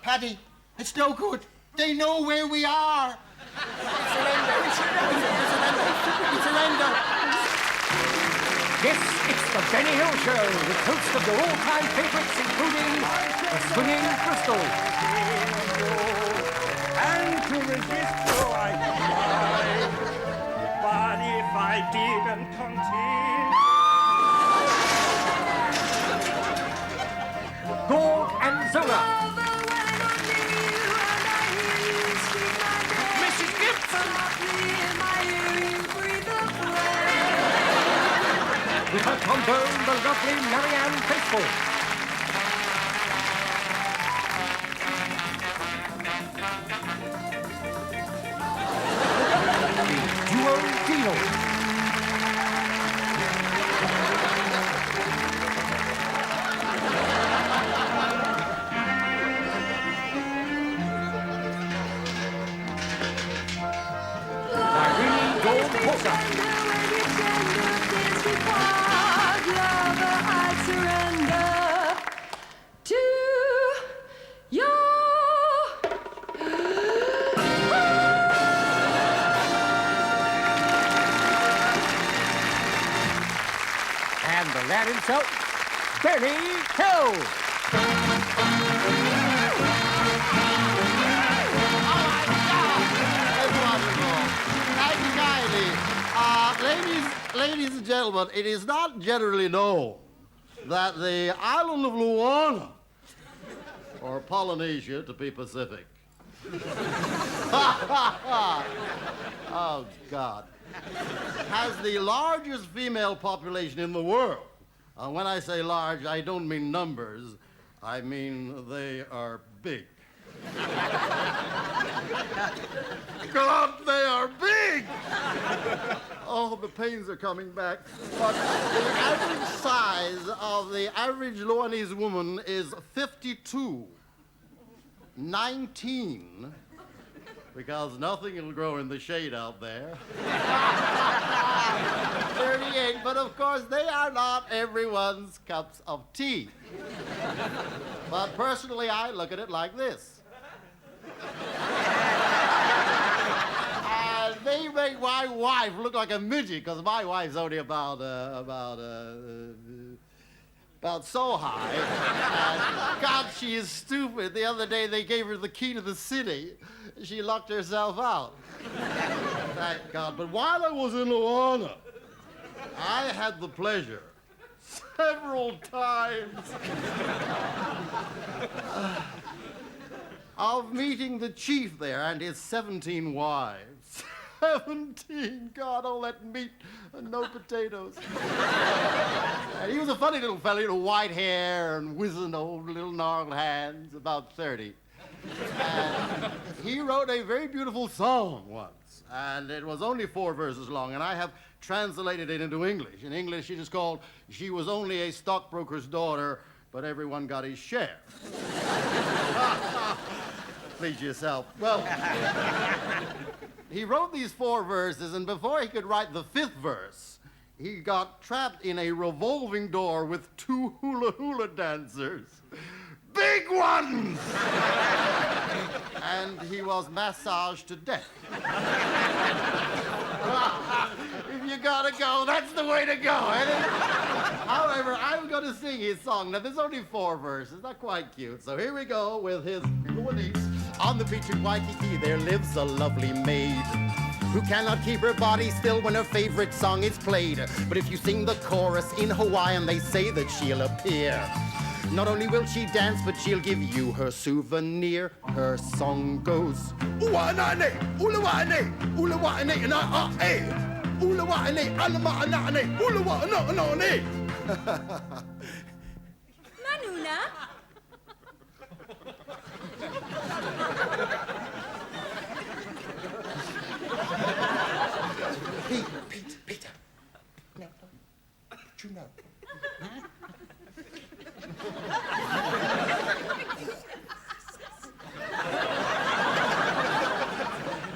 Paddy, it's no good. They know where we are. We surrender. Yes, it's the Benny Hill Show, with hosts of your all-time favourites, including the Swinging Crystal. And to resist you I tried, but if I didn't continue... Gord and Zola. Mrs. Gibson! With her trombone, the lovely Marianne Faithful. The duo Dino. Irene Dawn Porter. And the lad himself, Benny Hill. Ladies and gentlemen, it is not generally known that the island of Luana, or Polynesia to be Pacific, oh, God, has the largest female population in the world. When I say large, I don't mean numbers. I mean they are big. God, they are big! Oh, the pains are coming back. But the average size of the average Luanese woman is 52. 19, because nothing will grow in the shade out there. 38, but of course they are not everyone's cups of tea. But personally, I look at it like this. They make my wife look like a midget, because my wife's only about so high. And God, she is stupid. The other day they gave her the key to the city. She locked herself out. Thank God. But while I was in Luana, I had the pleasure several times of meeting the chief there and his 17 wives. 17, God, all that meat and no potatoes. And he was a funny little fellow, white hair and wizened old little gnarled hands, about 30. And he wrote a very beautiful song once, and it was only 4 verses long, and I have translated it into English. In English, it is called, "She was only a stockbroker's daughter, but everyone got his share." Please yourself. Well, he wrote these 4 verses, and before he could write the 5th verse, he got trapped in a revolving door with 2 hula-hula dancers. Big ones! And he was massaged to death. If you gotta go, that's the way to go, isn't it? However, I'm going to sing his song. Now, there's only 4 verses, not quite cute. So here we go with his Luanese. On the beach in Waikiki, there lives a lovely maid who cannot keep her body still when her favorite song is played. But if you sing the chorus in Hawaiian, they say that she'll appear. Not only will she dance, but she'll give you her souvenir. Her song goes, "Uanane, ulawane, ulawane, na eh, ulawane, alamanane, ulawanane." Manuna? Peter. No. Don't you know?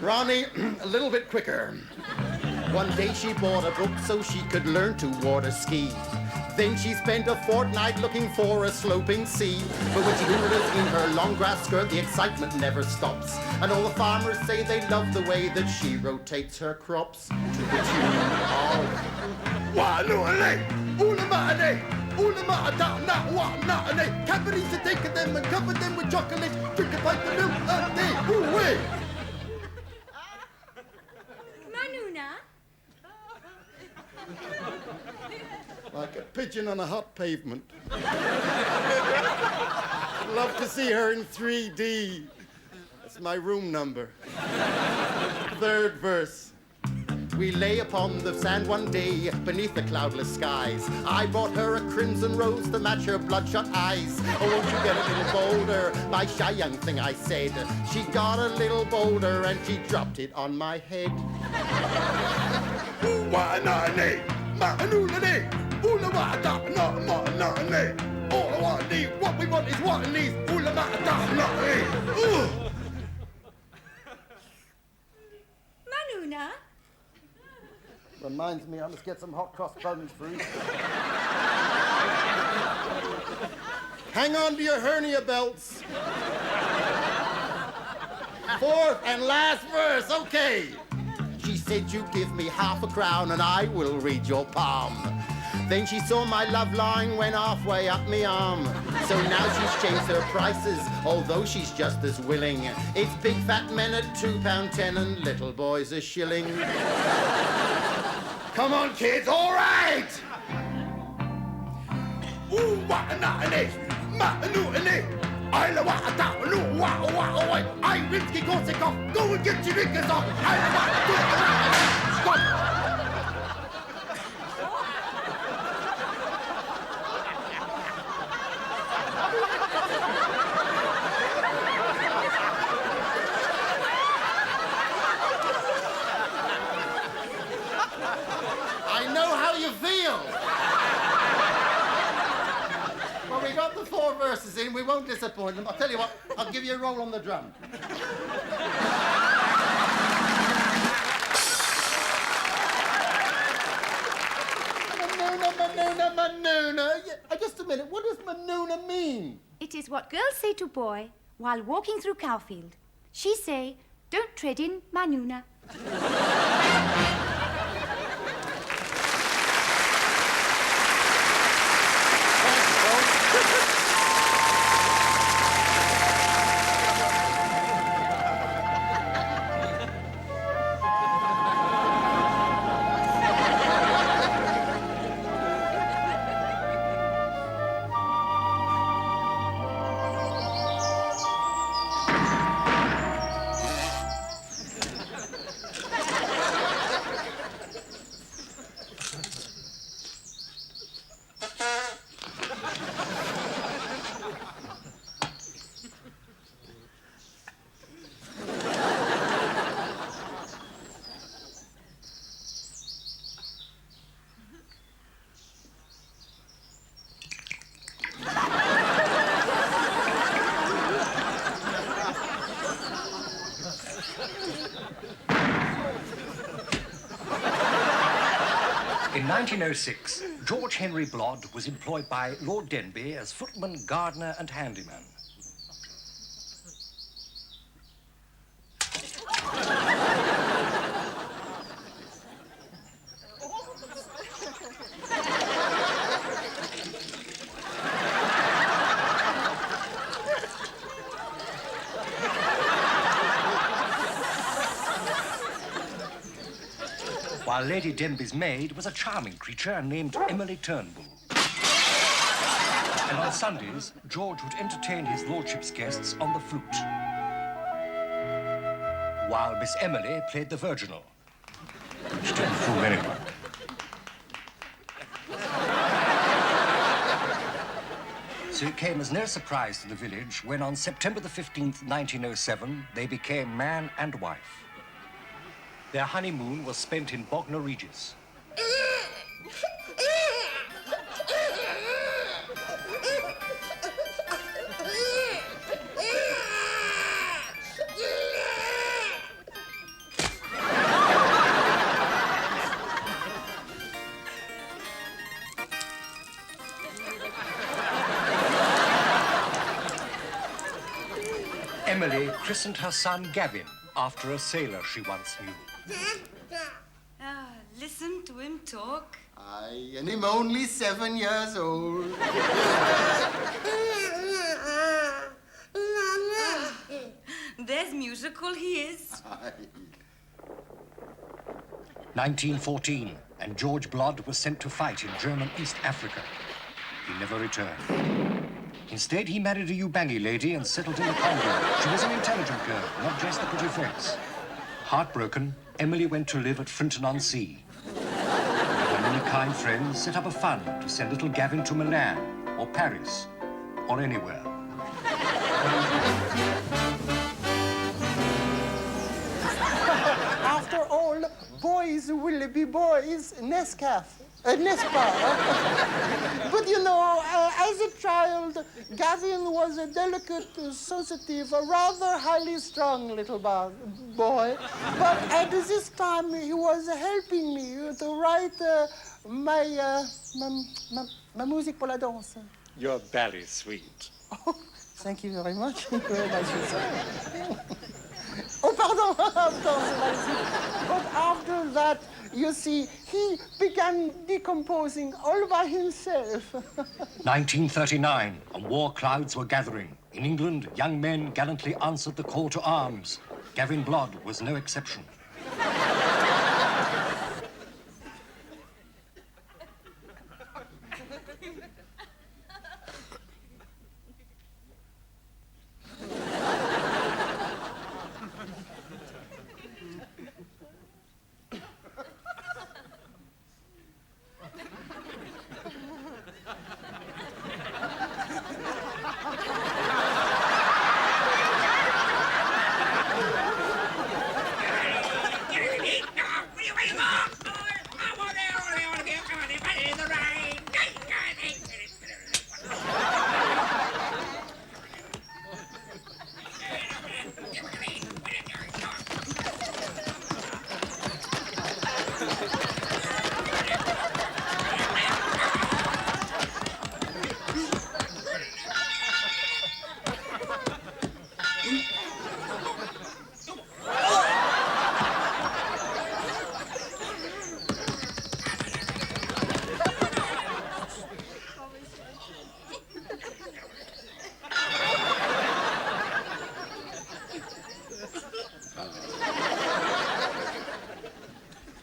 Ronnie, a little bit quicker. One day she bought a book so she could learn to water ski. Then she spent a fortnight looking for a sloping sea. But when she hoolas in her long grass skirt, the excitement never stops. And all the farmers say they love the way that she rotates her crops to the tune of Waluale, Ulamane, Ulamata, Wanane. Companies to take them and cover them with chocolate, drink a pint of milk a day. Ooh-wee! Manuna? Like a pigeon on a hot pavement. I'd love to see her in 3D. That's my room number. Third verse. We lay upon the sand one day beneath the cloudless skies. I brought her a crimson rose to match her bloodshot eyes. Oh, won't you get a little bolder, my shy young thing, I said. She got a little bolder and she dropped it on my head. Wanane, ma'anulane, ulawata, na ma'anane. All I want need, what we want is what it needs. Ulamata, na'e. Manuna? Reminds me, I must get some hot cross buns for Easter. Hang on to your hernia belts. Fourth and last verse, okay. She said, you give me half a crown and I will read your palm. Then she saw my love line went halfway up me arm. So now she's changed her prices, although she's just as willing. It's big fat men at £2.10 and little boys a shilling. Come on, kids, all right! Ooh, wa'ana'ane, ma'anu'ane, Isla wa'ata'anu, wa'awa'awai, I Rinsky Korsakov, go and get your knickers off, Isla wa'ata'anu, stop! I know how you feel. Well, we got the 4 verses in. We won't disappoint them. I'll tell you what. I'll give you a roll on the drum. Manuna. Yeah, just a minute. What does Manuna mean? It is what girls say to boy while walking through cowfield. She say, don't tread in Manuna. In 1906, George Henry Blod was employed by Lord Denbigh as footman, gardener and handyman. While Lady Denbigh's maid was a charming creature named Emily Turnbull. And on Sundays, George would entertain his lordship's guests on the flute, while Miss Emily played the virginal, which didn't fool anyone. So it came as no surprise to the village when on September the 15th, 1907, they became man and wife. Their honeymoon was spent in Bognor Regis. Emily christened her son Gavin after a sailor she once knew. Listen to him talk. Aye, and him only 7 years old. There's musical he is. Aye. 1914, and George Blod was sent to fight in German East Africa. He never returned. Instead, he married a Ubangi lady and settled in the Congo. She was an intelligent girl, not just a pretty face. Heartbroken, Emily went to live at Frinton-on-Sea. Her many kind friends set up a fund to send little Gavin to Milan, or Paris, or anywhere. After all, boys will be boys, n'est-ce pas? But you know, as a child, Gavin was a delicate, sensitive, a rather highly strung little boy. But at this time, he was helping me to write my musique pour la danse. Your belly sweet. Oh, thank you very much. Very nice to say. Oh, pardon. But after that, you see, he began decomposing all by himself. 1939, and war clouds were gathering. In England, young men gallantly answered the call to arms. Gavin Blod was no exception.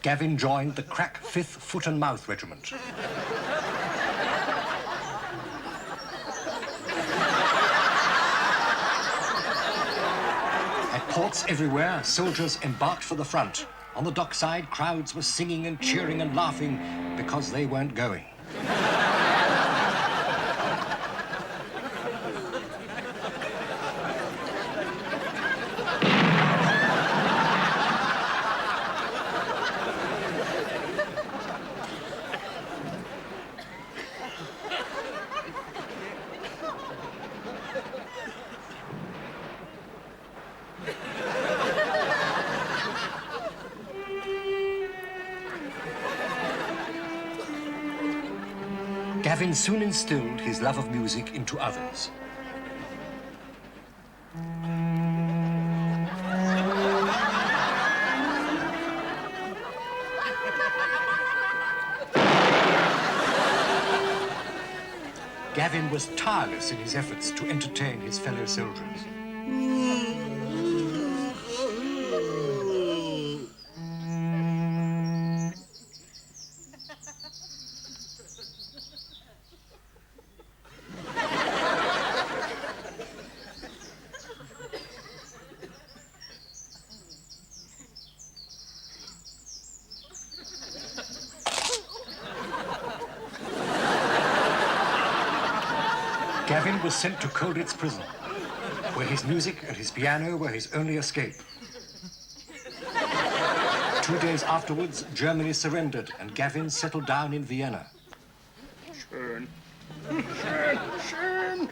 Gavin joined the crack 5th Foot and Mouth Regiment. At ports everywhere, soldiers embarked for the front. On the dockside, crowds were singing and cheering and laughing because they weren't going. Gavin soon instilled his love of music into others. Gavin was tireless in his efforts to entertain his fellow soldiers. Gavin was sent to Colditz prison, where his music and his piano were his only escape. 2 days afterwards, Germany surrendered and Gavin settled down in Vienna. Schön. Schön.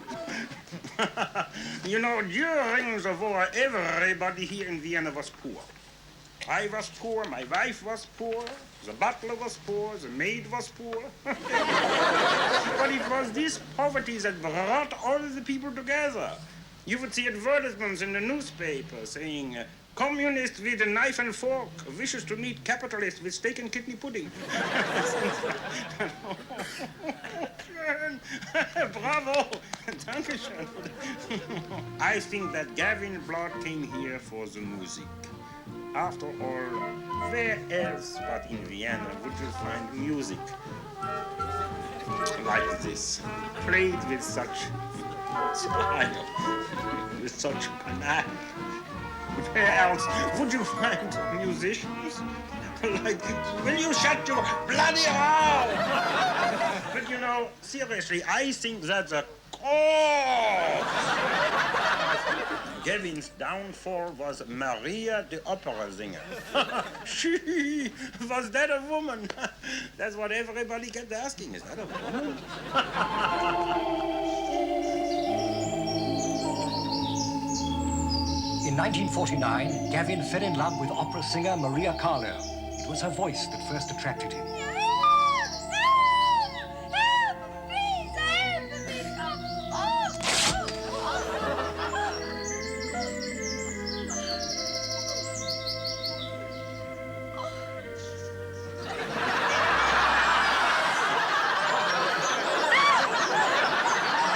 You know, during the war, everybody here in Vienna was poor. I was poor, my wife was poor, the butler was poor, the maid was poor. But it was this poverty that brought all the people together. You would see advertisements in the newspaper saying, communist with a knife and fork wishes to meet capitalist with steak and kidney pudding. Bravo! Dankeschön. I think that Gavin Blod came here for the music. After all, where else but in Vienna would you find music like this, played with such style, with such panache? Where else would you find musicians? Like, will you shut your bloody mouth? But you know, seriously, I think that the cause Gavin's downfall was Maria, the opera singer. She was that a woman? That's what everybody kept asking. Is that a woman? In 1949, Gavin fell in love with opera singer Maria Carlo. It was her voice that first attracted him.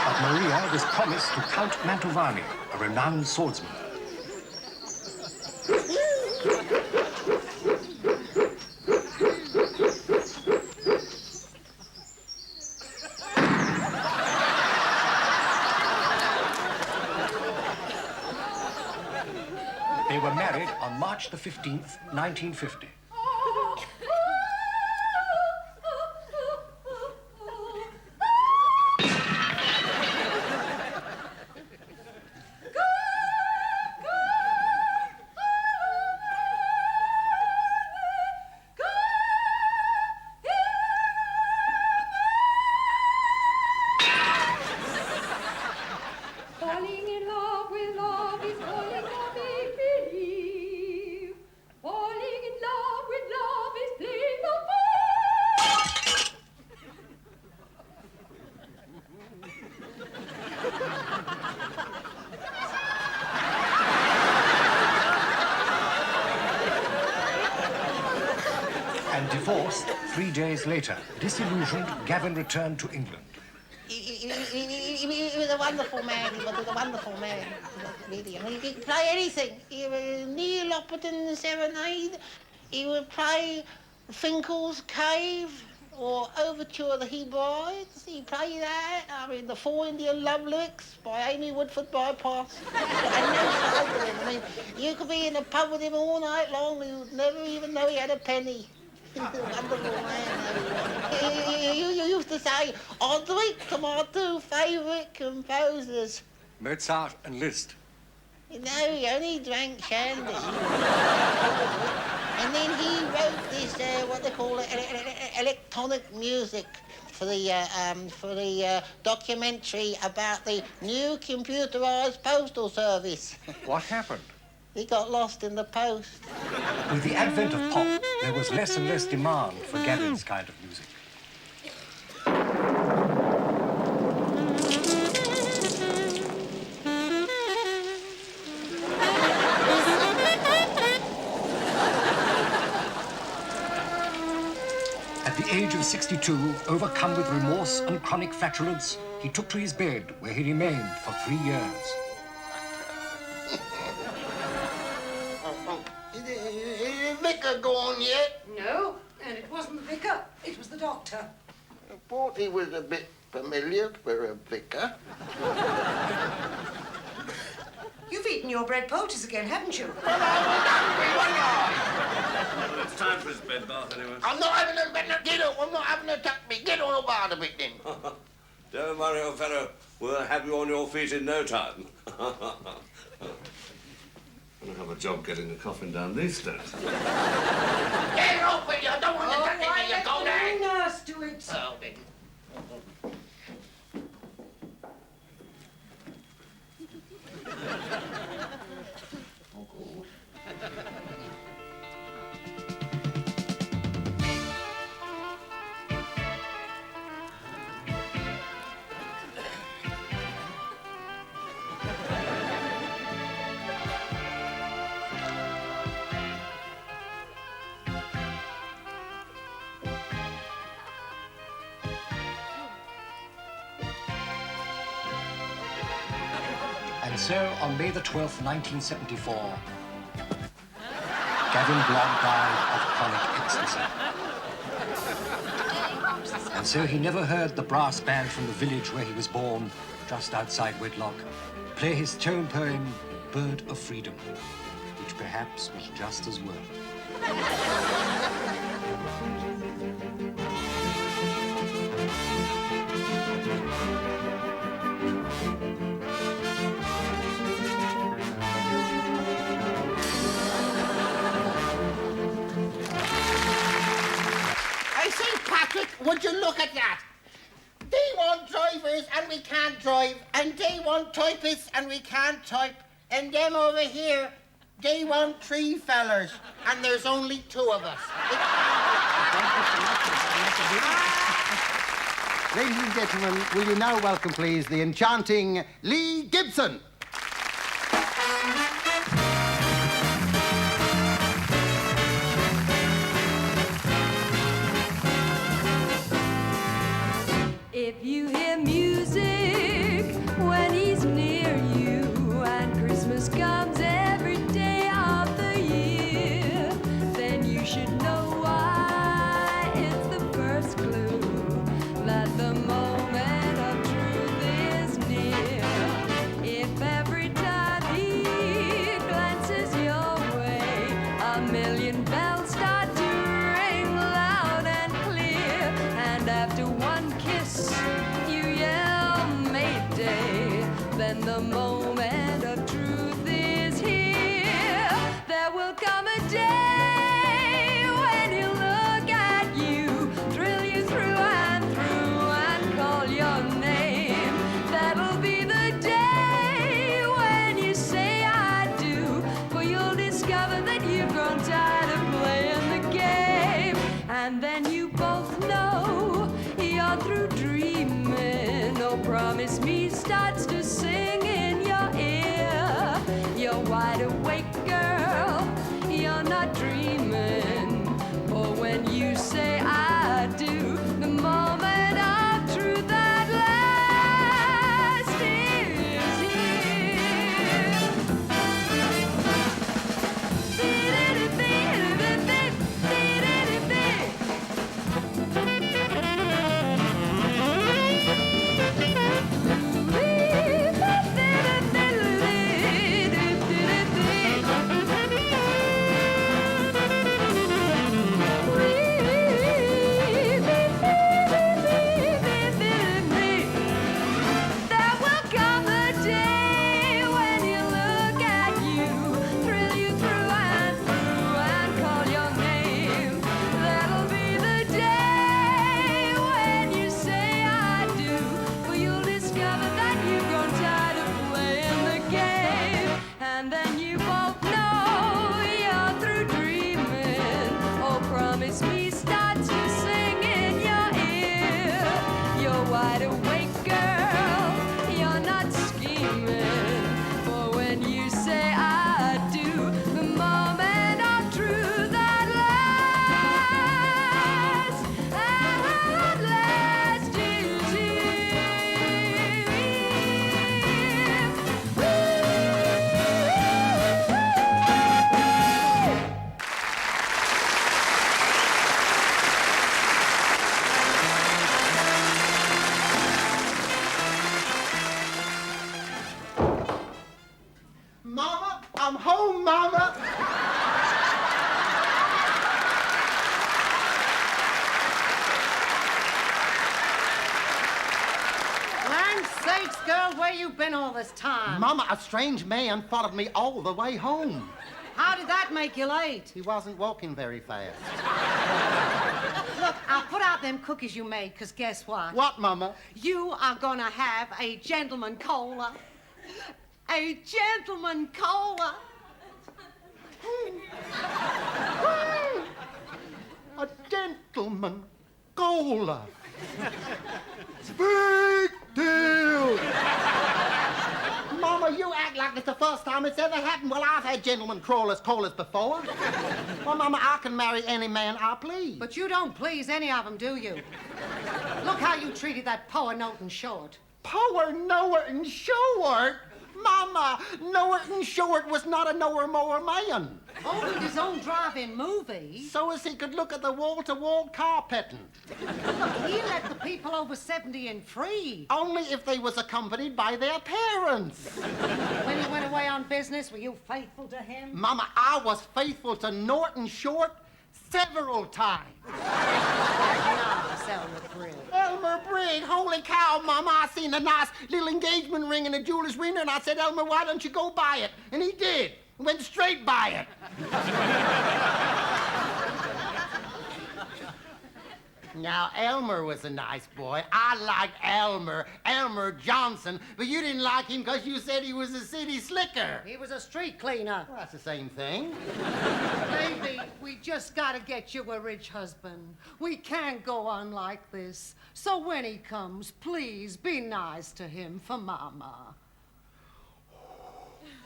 But Maria was promised to Count Mantovani, a renowned swordsman. They were married on March the 15th, 1950. Falling in love with love is falling for make-believe. Falling in love with love is playing the fool. And divorced 3 days later. Disillusioned, Gavin returned to England. He was a wonderful man. He was a wonderful man. Really. I mean, he could play anything. He was Neil Opperton Serenade. He would play Finkel's Cave or Overture of the Hebrides. He played that. I mean, the Four Indian Love Lyrics by Amy Woodford Bypass. And no size of him. I mean, you could be in a pub with him all night long and you'd never even know he had a penny. He was a wonderful man. You used to say, I'll drink to my two favourite composers. Mozart and Liszt. No, he only drank shandy. And then he wrote this, what they call it, electronic music for the documentary about the new computerised postal service. What happened? He got lost in the post. With the advent of pop, there was less and less demand for Gavin's kind of music. At the age of 62, overcome with remorse and chronic flatulence, he took to his bed, where he remained for 3 years. Is the vicar gone yet? No, and it wasn't the vicar, it was the doctor. I thought he was a bit familiar for a vicar. You've eaten your bread poultice again, haven't you? Well, it's time for his bed bath anyway. I'm not having a bed. Get up. I'm not having a tuck me. Get on about a bit then. Don't worry, old fellow. We'll have you on your feet in no time. Gonna have a job getting the coffin down these stairs. Get off with you. I don't want to tuck it. You go down. Nurse, do it. Oh, then. Oh, good. so, on May the 12th, 1974, Gavin Blod died of chronic ecstasy. And so he never heard the brass band from the village where he was born, just outside wedlock, play his tone poem, Bird of Freedom, which perhaps was just as well. I say, Patrick, would you look at that? They want drivers and we can't drive, and they want typists and we can't type, and them over here, they want 3 fellers, and there's only 2 of us. Ladies and gentlemen, will you now welcome, please, the enchanting Lee Gibson. If you hear music when he's near you, and Christmas comes every day of the year, then you should know why. It's the first clue that the moment of truth is near. If every time he glances your way, a million bells start to ring loud and clear, and after one kiss you yell Mayday, then the moment of truth is here. There will come a day when he'll look at you, thrill you through and call your name. That'll be the day when you say I do, for you'll discover that you've grown tired of playing the game. And then you both know you're through dreaming. Oh, promise me starts to sing in your ear. You're wide awake, girl, you're not dreaming. For when you say I do, the moment of truth at last is here. There will come a day when he'll look at you, thrill you through and call your name. That'll be the day when you say I do, for you'll discover that you've grown tired of playing the game. And then you both know you're through dreaming. Oh, promise me starts to sing in your ear. You're wide awake, girl, you're not scheming. For when you say I do, the moment of truth at last is here. Mama, I'm home, Mama. Land's sakes, girl, where you been all this time? Mama, a strange man followed me all the way home. How did that make you late? He wasn't walking very fast. Look, I'll put out them cookies you made, 'cause guess what? What, Mama? You are gonna have a gentleman cola. A gentleman cola. A gentleman cola. Big deal. Mama, you act like it's the first time it's ever happened. Well, I've had gentlemen colas before. Well, Mama, I can marry any man I please. But you don't please any of them, do you? Look how you treated that poor note in short. Power Noah and Short. Mama, Norton Short was not a knower-mower man. Owned his own drive-in movie. So as he could look at the wall-to-wall carpeting. He let the people over 70 in free. Only if they was accompanied by their parents. When he went away on business, were you faithful to him? Mama, I was faithful to Norton Short several times. Nice, Elmer Brigg. Elmer Brigg, holy cow, Mama, I seen a nice little engagement ring in a jeweler's window, and I said, Elmer, why don't you go buy it? And he did. Went straight by it. Now, Elmer was a nice boy. I liked Elmer Johnson, but you didn't like him because you said he was a city slicker. He was a street cleaner. Well, that's the same thing. Baby, we just gotta get you a rich husband. We can't go on like this. So when he comes, please be nice to him for Mama.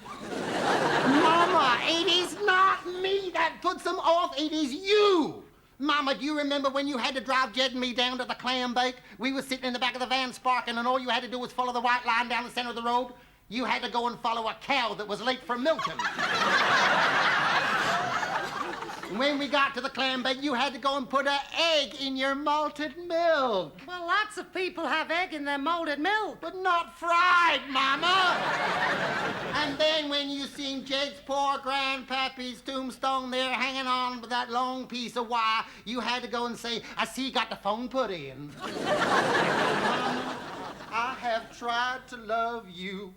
Mama, it is not me that puts them off. It is you. Mama, do you remember when you had to drive Jed and me down to the clam bake? We were sitting in the back of the van sparking, and all you had to do was follow the white line down the center of the road. You had to go and follow a cow that was late for milking. When we got to the clam bake, you had to go and put an egg in your malted milk. Well, lots of people have egg in their molded milk. But not fried, Mama. And then when you seen Jed's poor grandpappy's tombstone there hanging on with that long piece of wire, you had to go and say, I see you got the phone put in. Mama, I have tried to love you.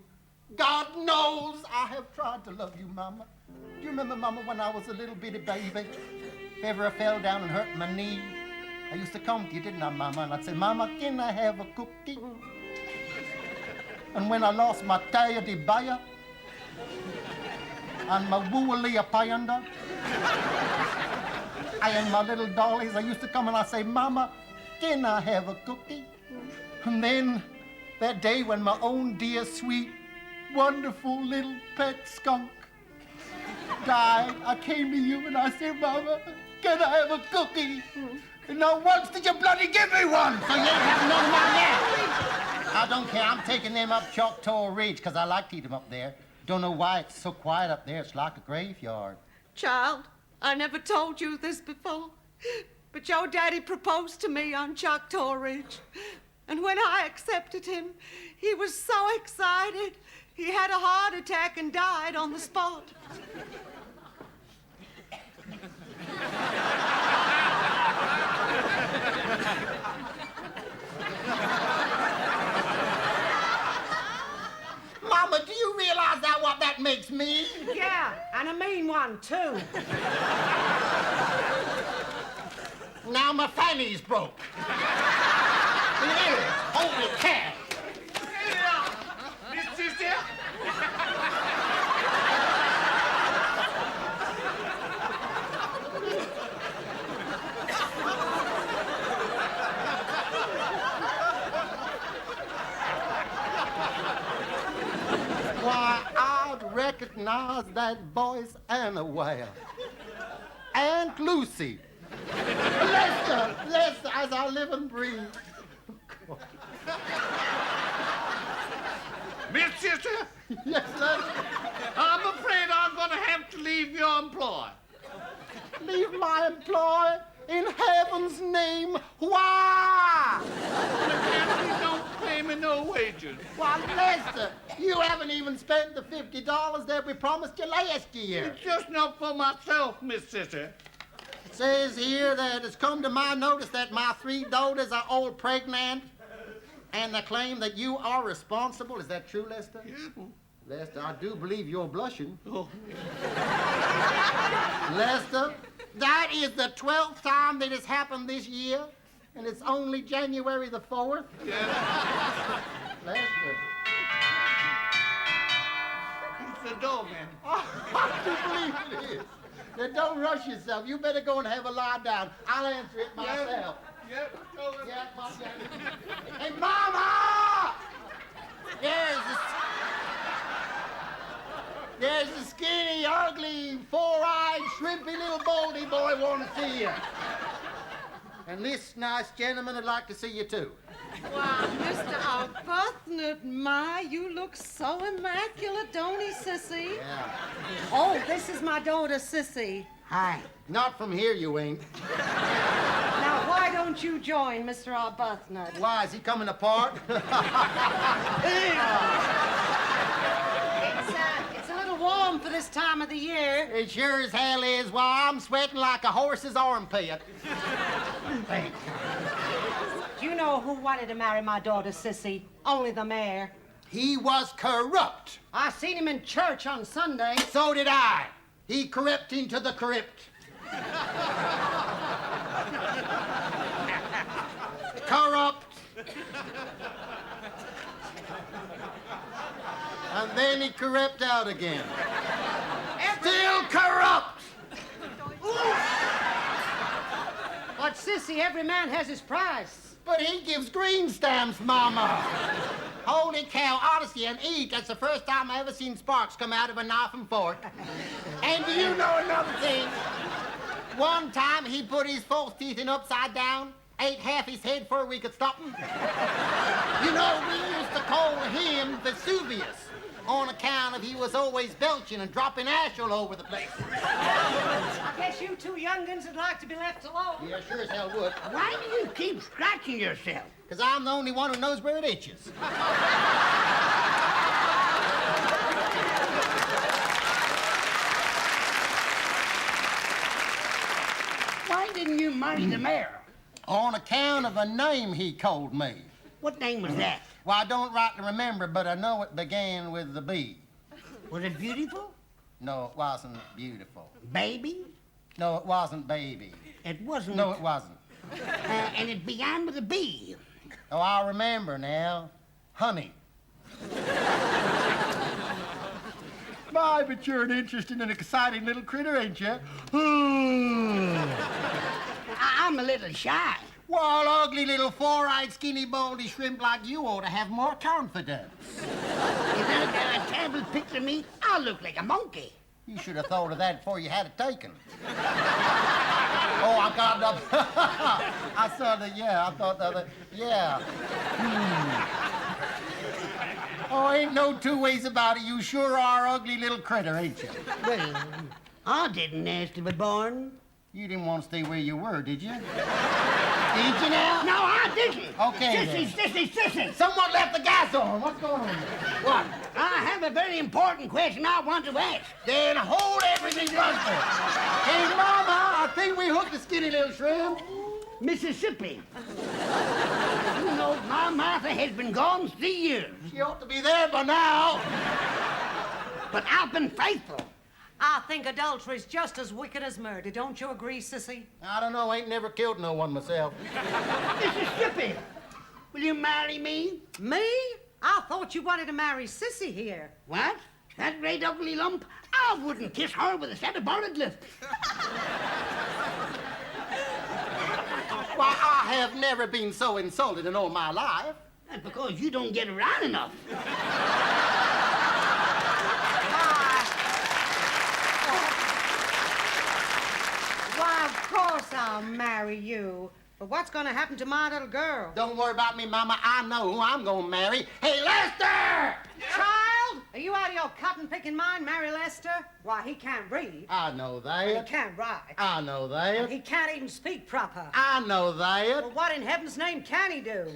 God knows I have tried to love you, Mama. Do you remember, Mama, when I was a little bitty baby? If ever I fell down and hurt my knee, I used to come to you, didn't I, Mama? And I'd say, Mama, can I have a cookie? And when I lost my teddy bear and my woolly panda and my little dollies, I used to come and I'd say, Mama, can I have a cookie? And then that day when my own dear, sweet, wonderful little pet skunk died, I came to you and I said, Mama, can I have a cookie? And not once did you bloody give me one, so you ain't having none of mine yet. I don't care, I'm taking them up Choctaw Ridge, because I like to eat them up there. Don't know why it's so quiet up there, it's like a graveyard. Child, I never told you this before, but your daddy proposed to me on Choctaw Ridge. And when I accepted him, he was so excited, he had a heart attack and died on the spot. Mama, do you realize that what that makes me? Yeah, and a mean one, too. Now my fanny's broke. Here, holy cow. Miss Sister? Why, I'd recognize that voice anywhere. Aunt Lucy. Lester, as I live and breathe. Miss Sister? Yes, Lester. I'm afraid I'm going to have to leave your employ. Leave my employ? In heaven's name, why? You don't pay me no wages. Why, Lester, you haven't even spent the $50 that we promised you last year. It's just not for myself, Miss Sister. It says here that it's come to my notice that my 3 daughters are all pregnant, and they claim that you are responsible. Is that true, Lester? Yeah. Lester, I do believe you're blushing. Oh. Lester, that is the 12th time that has happened this year, and it's only January the 4th. Yeah. Lester. It's the doorman. I do believe it is. Now, don't rush yourself. You better go and have a lie down. I'll answer it myself. Yep. Yeah, Mom. Hey, Mama! There's a skinny, ugly, 4-eyed, shrimpy little baldy boy want to see you. And this nice gentleman would like to see you, too. Wow, Mr. Arbuthnot, my, you look so immaculate, don't he, Sissy? Yeah. Oh, this is my daughter, Sissy. Hi. Not from here, you ain't. Now, why don't you join Mr. Arbuthnot? Why, is he coming apart? It's a little warm for this time of the year. It sure as hell is. Why, I'm sweating like a horse's armpit. Thank Do you know who wanted to marry my daughter, Sissy? Only the mayor. He was corrupt. I seen him in church on Sunday. So did I. He crept into the crypt. Corrupt. And then he crept out again. Still corrupt. But, Sissy, every man has his price. But he gives green stamps, Mama. Holy cow, honestly, and eat. That's the first time I ever seen sparks come out of a knife and fork. And do you know another thing? One time he put his false teeth in upside down, ate half his head before we could stop him. You know, we used to call him Vesuvius on account of he was always belching and dropping ash all over the place. I guess you two young'uns would like to be left alone. Yeah, sure as hell would. Why do you keep scratching yourself? Because I'm the only one who knows where it itches. Why didn't you marry the mayor? On account of a name he called me. What name was that? Well, I don't rightly remember, but I know it began with the B. Was it beautiful? No, it wasn't beautiful. Baby? No, it wasn't baby. It wasn't. No, it wasn't. And it began with a B. Oh, I remember now. Honey. My, but you're an interesting and exciting little critter, ain't you? I'm a little shy. Well, ugly little four-eyed, skinny, baldy shrimp like you ought to have more confidence. You know, got a terrible picture of me. I look like a monkey. You should have thought of that before you had it taken. Oh, I got up. I saw the, yeah, I thought the other, yeah. Oh, ain't no two ways about it. You sure are ugly little critter, ain't you? Well, I didn't ask to be born. You didn't want to stay where you were, did you? Did you now? No, I didn't. Okay, Sissy. Someone left the gas on. What's going on? What? I have a very important question I want to ask. Then hold everything rusted. Hey, Mama, I think we hooked the skinny little shrimp. Mississippi. You know, my Martha has been gone 3 years. She ought to be there by now. But I've been faithful. I think adultery's just as wicked as murder. Don't you agree, Sissy? I don't know. Ain't never killed no one myself. Mississippi, will you marry me? Me? I thought you wanted to marry Sissy here. What? That great ugly lump? I wouldn't kiss her with a set of bonnet lift. Why, I have never been so insulted in all my life. That's because you don't get around enough. Why, of course I'll marry you. But what's going to happen to my little girl? Don't worry about me, Mama. I know who I'm going to marry. Hey, Lester! Child, are you out of your cotton-picking mind, marry Lester? Why, he can't read. I know He that. can't write. I know that. He can't even speak proper. I know that. Well, what in heaven's name can he do?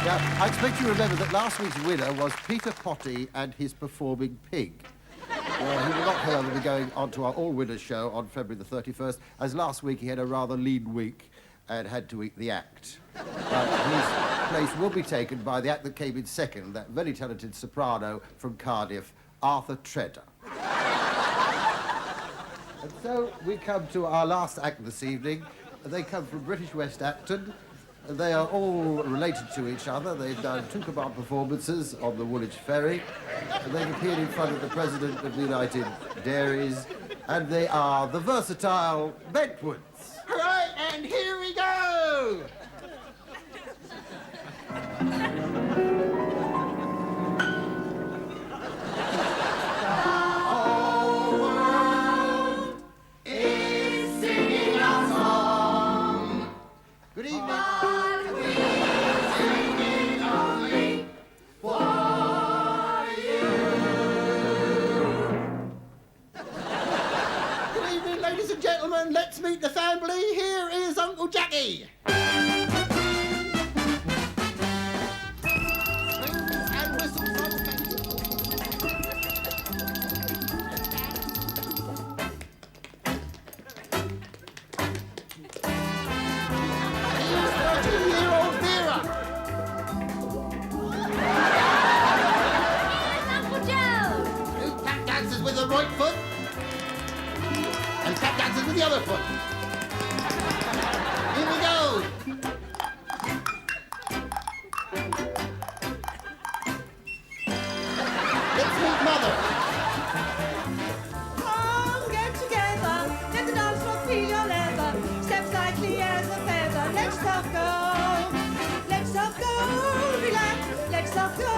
Yeah, I expect you remember that last week's winner was Peter Potty and his performing pig. He will not, however, be going on to our all-winners show on February the 31st, as last week he had a rather lean week and had to eat the act. His place will be taken by the act that came in second, that very talented soprano from Cardiff, Arthur Treader. And so we come to our last act this evening. They come from British West Acton. They are all related to each other. They've done 2 kebab performances on the Woolwich Ferry. And they've appeared in front of the President of the United Dairies. And they are the versatile Bentwoods. Right, and here we go! go! Good evening. Good evening, ladies and gentlemen. Let's meet the family. Here is Uncle Jackie. Screams and whistles simultaneously. Here's 13-year-old Vera. Uncle Joe! Who tap dances with the right foot and tap dances with the other foot. Here we go. Let's meet Mother. Come, get together, let the dance floor feel your leather, steps lightly as a feather, let's all go, relax, let's all go,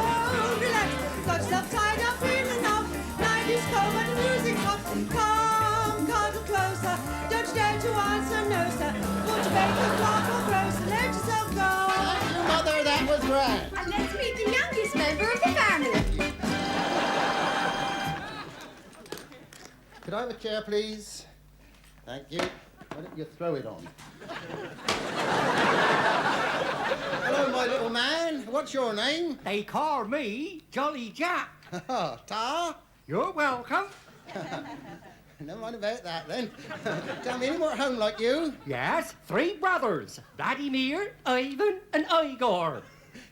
relax, got stuff tied up in the knot, night is cold but the music hot, come, cuddle closer, don't dare to answer no sir, won't you bake a clock or grocer, let yourself go. Thank you, Mother. That was right. And let's meet the youngest member of the family. Could I have a chair, please? Thank you. Why don't you throw it on? Hello, my little man. What's your name? They call me Jolly Jack. Tar? You're welcome. Never mind about that, then. Tell me, any more at home like you? Yes, 3 brothers. Vladimir, Ivan, and Igor.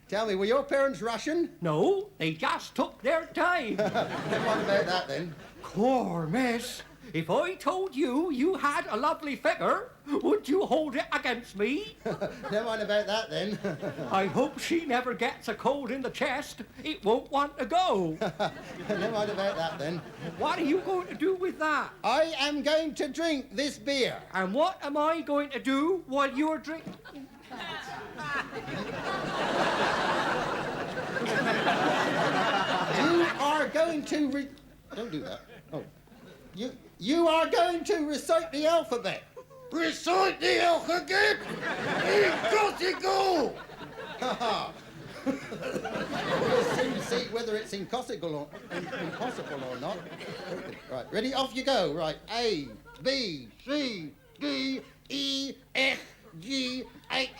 Tell me, were your parents Russian? No, they just took their time. Never mind about that, then. Poor miss. If I told you you had a lovely figure, would you hold it against me? Never mind about that, then. I hope she never gets a cold in the chest. It won't want to go. Never mind about that, then. What are you going to do with that? I am going to drink this beer. And what am I going to do while you're drinking? You are going to Don't do that. Oh. You are going to recite the alphabet. Recite the alphabet? Impossible! We'll soon see whether it's impossible or not. Right, ready? Off you go. Right, A, B, C, D, E, F, G, H.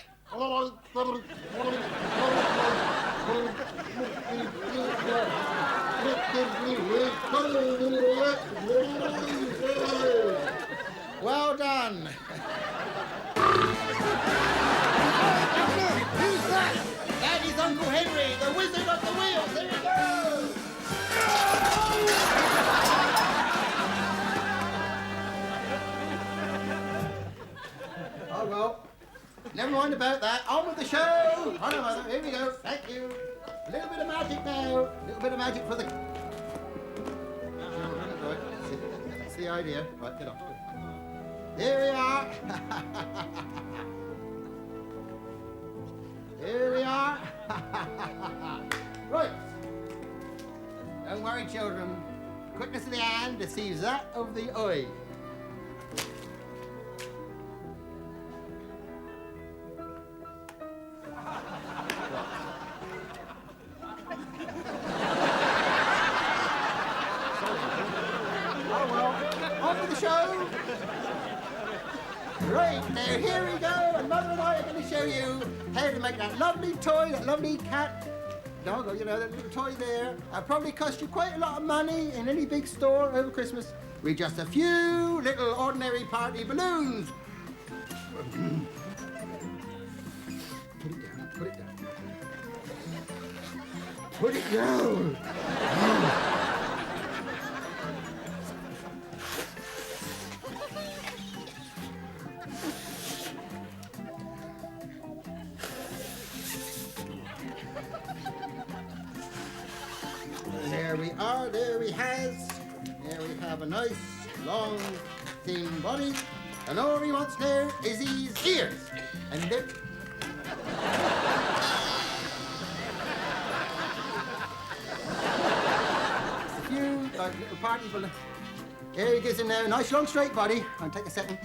Well done. Who's that? That is Uncle Henry, the Wizard of the Wheels. Here we go. Oh, well. Never mind about that. On with the show. Hold on, Mother. Here we go. Thank you. A little bit of magic now. A little bit of magic for the... Right. That's the idea. Right, get on. Here we are. Here we are. Right. Don't worry, children. Quickness of the hand deceives that of the eye. On with the show. Right, now here we go, and Mother and I are going to show you how to make that lovely toy, that lovely cat dog, you know, that little toy there. That'll probably cost you quite a lot of money in any big store over Christmas with just a few little ordinary party balloons. Put it down, put it down. Put it down. There we are, there he has. There we have a nice, long, thin body. And all he wants there is his ears. And you, like little party balloon. Here he gets in there. Nice long straight body. I'll take a second.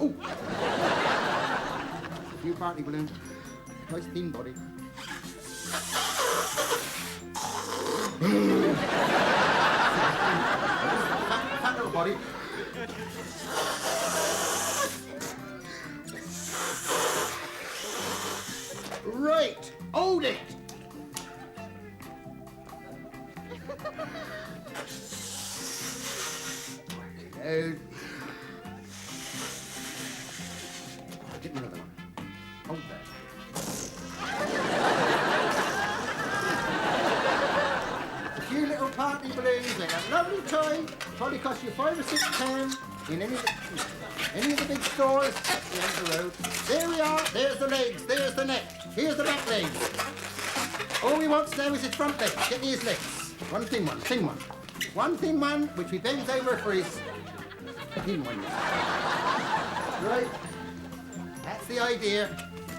Oh! New party balloon. Nice thin body. Fat little body. Right, hold it. Get me another one. Hold that. A few little party balloons there. Lovely toy. Probably cost you £5 or £6 in any of the big stores at the end of the road. There we are. There's the legs. There's the neck. Here's the back legs. All he wants now is his front legs. Get me his legs. One thin one, thin one. One thin one, which he bends over for his thin one. Right. That's the idea.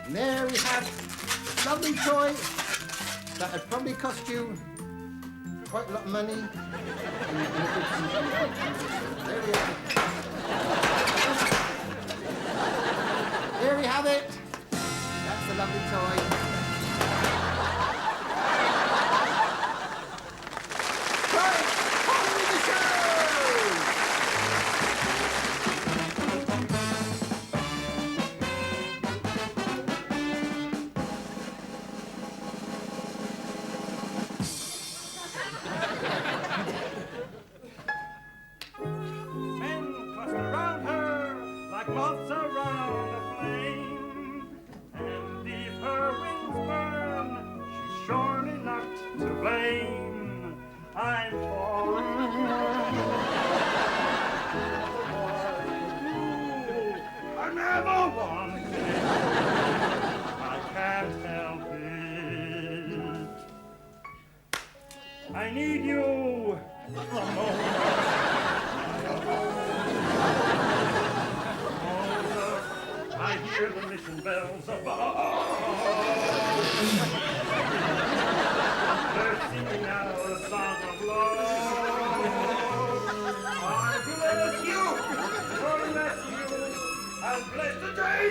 And there we have a lovely toy that would probably cost you quite a lot of money. There we are. There we have it. That's a lovely toy. Right, on with the show! Men cluster around her like moths around a flame. And if her wings burn, she's surely not to blame. I'm falling. I never wanted it. I can't help it. I need you. I hear the mission bells above. They're singing out a song of love. I bless you, oh bless you, and bless the day.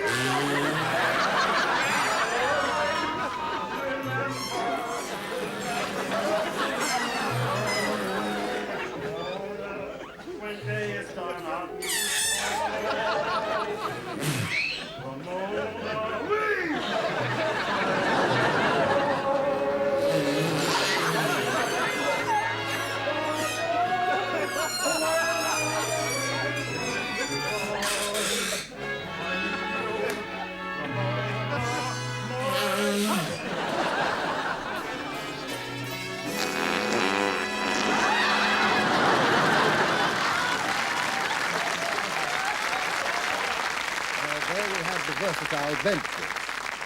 When day is done, I'll be Versatile Ventures.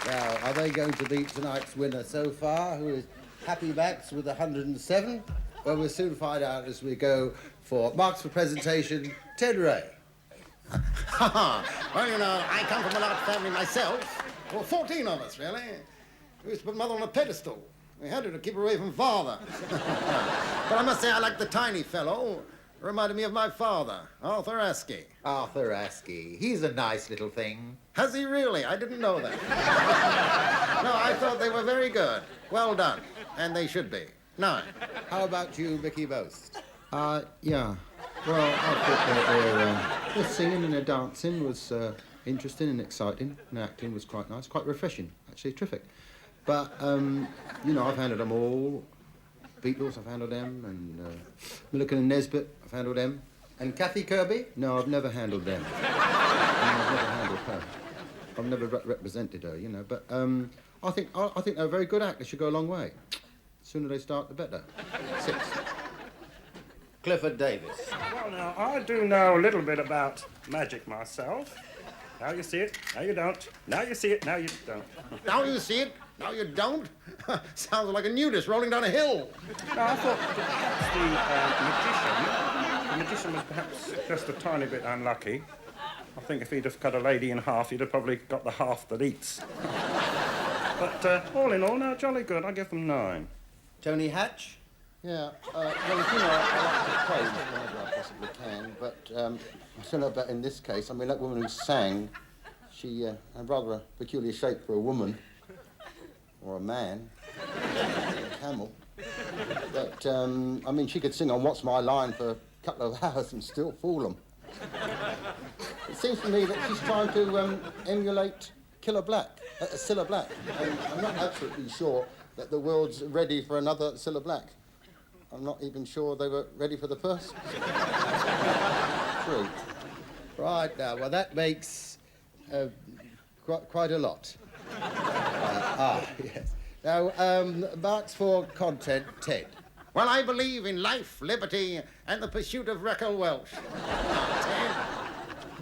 Now, are they going to beat tonight's winner so far, who is Happy Max with 107? Well, we'll soon find out as we go for marks for presentation, Ted Ray. Well, you know, I come from a large family myself. Well, 14 of us, really. We used to put Mother on a pedestal. We had to keep her away from Father. But I must say I like the tiny fellow. Reminded me of my father, Arthur Askey. Arthur Askey. He's a nice little thing. Has he really? I didn't know that. No, I thought they were very good. Well done. And they should be. 9. How about you, Mickey Most? Yeah. Well, I thought their singing and their dancing was interesting and exciting, and the acting was quite nice, quite refreshing, actually, terrific. But, you know, I've handled them all. Beatles, I've handled them, and Milliken and Nesbitt, I've handled them. And Kathy Kirby? No, I've never handled them. I've never handled her. I've never represented her, you know. But I think they're a very good act. They should go a long way. The sooner they start, the better. 6. Clifford Davis. Well, now, I do know a little bit about magic myself. Now you see it, now you don't. Now you see it, now you don't. Now you see it, now you don't? Sounds like a nudist rolling down a hill. Now, I thought perhaps the magician The magician was perhaps just a tiny bit unlucky. I think if he'd have cut a lady in half, he'd have probably got the half that eats. But all in all, no, jolly good. I give them 9. Tony Hatch? Yeah, well, you know, I like to play whenever I possibly can, but I don't know about in this case. I mean, that woman who sang, she had rather a peculiar shape for a woman, or a man, a camel. But, I mean, she could sing on What's My Line for a couple of hours and still fool them. It seems to me that she's trying to emulate Cilla Black. And I'm not absolutely sure that the world's ready for another Cilla Black. I'm not even sure they were ready for the first. True. Right, now, well, that makes quite a lot. Yes. Now, marks for content, 10. Well, I believe in life, liberty, and the pursuit of Raquel Welch. 10.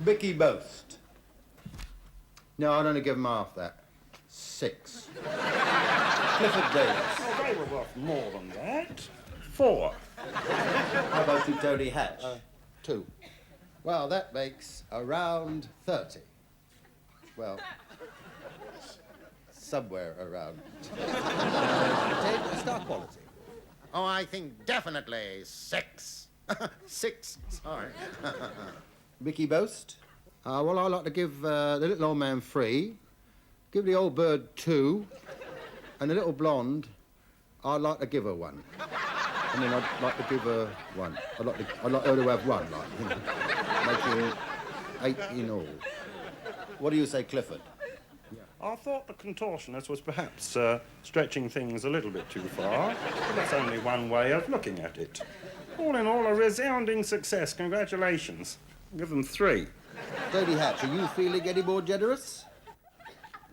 Mickey Most. No, I'd only give him half that. 6. Clifford Davis. Oh, they were worth more than that. 4. How about you, Tony Hatch? 2. Well, that makes around 30. Well, somewhere around. 10, star quality. Oh, I think definitely 6. 6, sorry. Mickey Most? Well, I'd like to give the little old man 3, give the old bird 2, and the little blonde, I'd like to give her 1. I mean, I'd like to give her 1. I'd like her to have 1, like, you know, making 8 in all. What do you say, Clifford? I thought the contortionist was perhaps stretching things a little bit too far, but that's only one way of looking at it. All in all, a resounding success. Congratulations. Give them 3. Tony Hatch, are you feeling any more generous?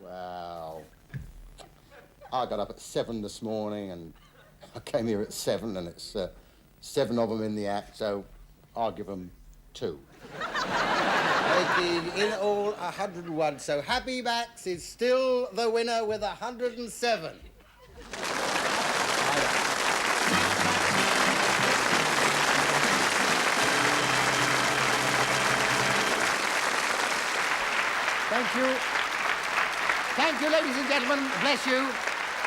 Well, I got up at 7 this morning and I came here at 7 and it's 7 of them in the act, so I'll give them 2. Making in all 101. So Happy Max is still the winner with 107. Thank you. Thank you, ladies and gentlemen. Bless you.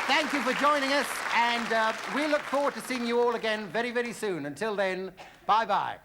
Thank you for joining us, and we look forward to seeing you all again very, very soon. Until then, bye-bye.